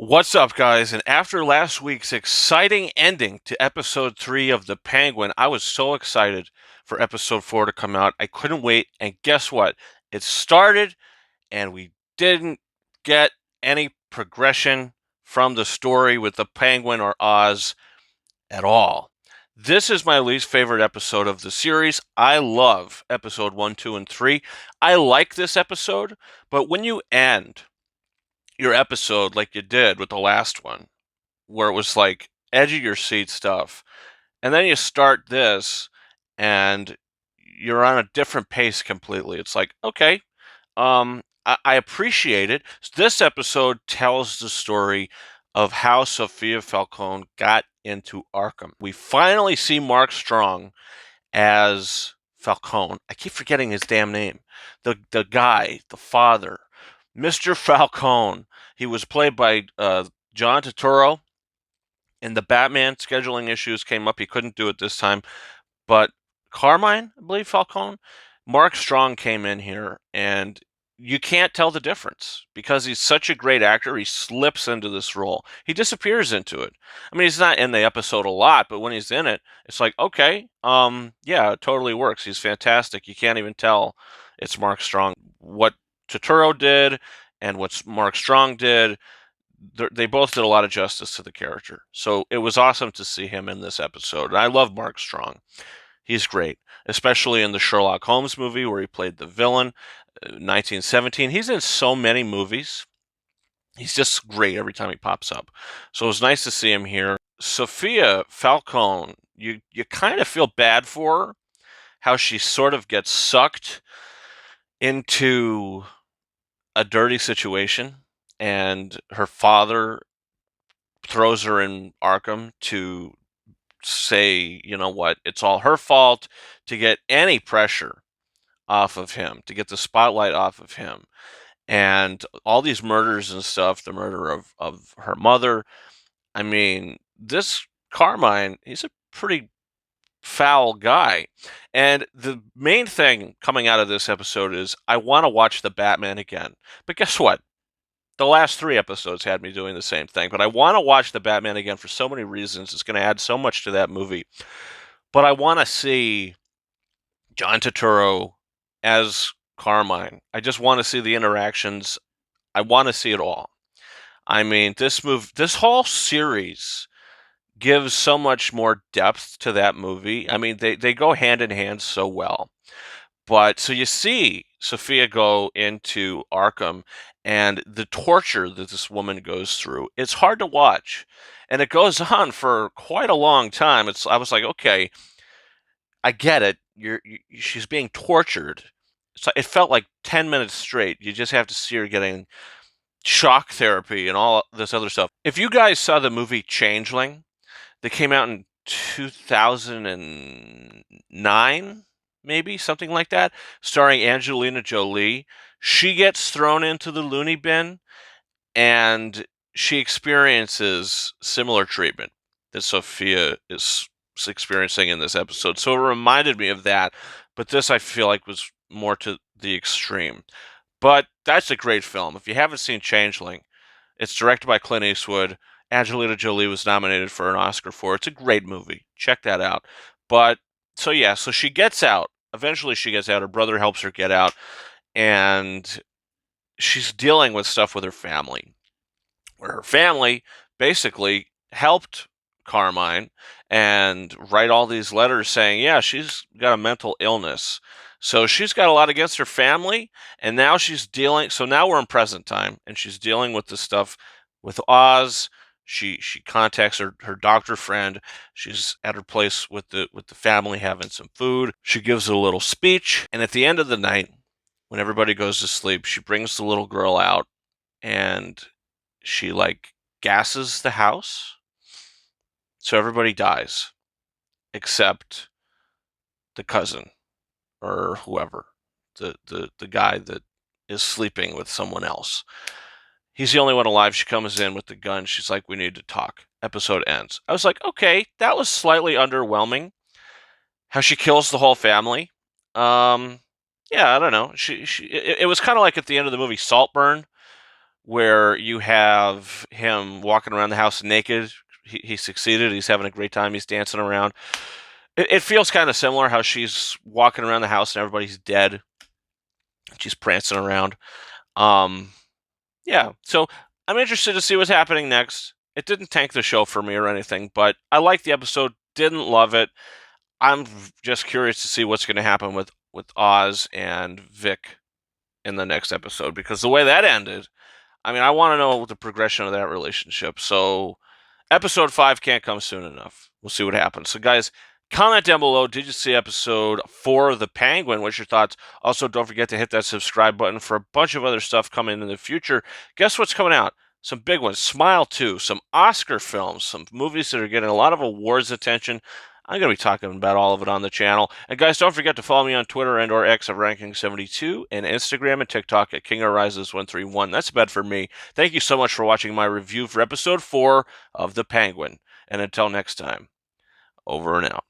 What's up, guys? And after last week's exciting ending to episode 3 of The Penguin, I was so excited for episode 4 to come out. I couldn't wait. And guess what? It started, and we didn't get any progression from the story with the Penguin or Oz at all. This is my least favorite episode of the series. I love episode 1, 2, and 3. I like this episode, but when you end your episode like you did with the last one, where it was like edge of your seat stuff, and then you start this, and you're on a different pace completely. It's like, okay, I appreciate it. This episode tells the story of how Sophia Falcone got into Arkham. We finally see Mark Strong as Falcone. I keep forgetting his damn name. The guy, the father, Mr. Falcone. He was played by John Turturro. In the Batman scheduling issues came up. He couldn't do it this time. But Carmine, I believe Falcone, Mark Strong came in here, and you can't tell the difference because he's such a great actor. He slips into this role. He disappears into it. I mean, he's not in the episode a lot, but when he's in it, it's like, okay, yeah, it totally works. He's fantastic. You can't even tell it's Mark Strong. What Turturro did and what Mark Strong did, they both did a lot of justice to the character. So it was awesome to see him in this episode. And I love Mark Strong. He's great, especially in the Sherlock Holmes movie where he played the villain, 1917. He's in so many movies. He's just great every time he pops up. So it was nice to see him here. Sophia Falcone, you kind of feel bad for her, how she sort of gets sucked into a dirty situation, and her father throws her in Arkham to say, you know what, it's all her fault, to get any pressure off of him, to get the spotlight off of him. And all these murders and stuff, the murder of her mother. I mean, this Carmine, he's a pretty foul guy. And the main thing coming out of this episode is I want to watch the Batman again. But guess what? The last 3 episodes had me doing the same thing. But I want to watch the Batman again for so many reasons. It's going to add so much to that movie. But I want to see John Turturro as Carmine. I just want to see the interactions. I want to see it all. I mean, this whole series gives so much more depth to that movie. I mean, they go hand in hand so well. But so you see Sophia go into Arkham, and the torture that this woman goes through, it's hard to watch. And it goes on for quite a long time. I was like, okay, I get it. She's being tortured. So it felt like 10 minutes straight. You just have to see her getting shock therapy and all this other stuff. If you guys saw the movie Changeling that came out in 2009, maybe something like that, starring Angelina Jolie, she gets thrown into the loony bin, and she experiences similar treatment that Sophia is experiencing in this episode. So it reminded me of that, but this I feel like was more to the extreme. But that's a great film. If you haven't seen Changeling, it's directed by Clint Eastwood. Angelina Jolie was nominated for an Oscar for it. It's a great movie. Check that out. But so yeah, so she gets out. Eventually she gets out. Her brother helps her get out, and she's dealing with stuff with her family, where her family basically helped Carmine and write all these letters saying, yeah, she's got a mental illness. So she's got a lot against her family, and now she's dealing. So now we're in present time, and she's dealing with this stuff with Oz. She contacts her doctor friend. She's at her place with the family having some food. She gives a little speech, and at the end of the night, when everybody goes to sleep, she brings the little girl out, and she like gases the house, so everybody dies except the cousin or whoever, the guy that is sleeping with someone else. He's the only one alive. She comes in with the gun. She's like, "We need to talk." Episode ends. I was like, okay, that was slightly underwhelming. How she kills the whole family. Yeah, I don't know. It was kind of like at the end of the movie Saltburn, where you have him walking around the house naked. He succeeded. He's having a great time. He's dancing around. It feels kind of similar how she's walking around the house and everybody's dead. She's prancing around. Um, yeah, so I'm interested to see what's happening next. It didn't tank the show for me or anything, but I liked the episode. Didn't love it. I'm just curious to see what's going to happen with Oz and Vic in the next episode, because the way that ended, I mean, I want to know the progression of that relationship. So episode 5 can't come soon enough. We'll see what happens. So, guys, comment down below. Did you see episode 4 of The Penguin? What's your thoughts? Also, don't forget to hit that subscribe button for a bunch of other stuff coming in the future. Guess what's coming out? Some big ones. Smile 2, some Oscar films, some movies that are getting a lot of awards attention. I'm going to be talking about all of it on the channel. And guys, don't forget to follow me on Twitter and or X at Ranking72 and Instagram and TikTok at KingOfRises131. That's about for me. Thank you so much for watching my review for episode 4 of The Penguin. And until next time, over and out.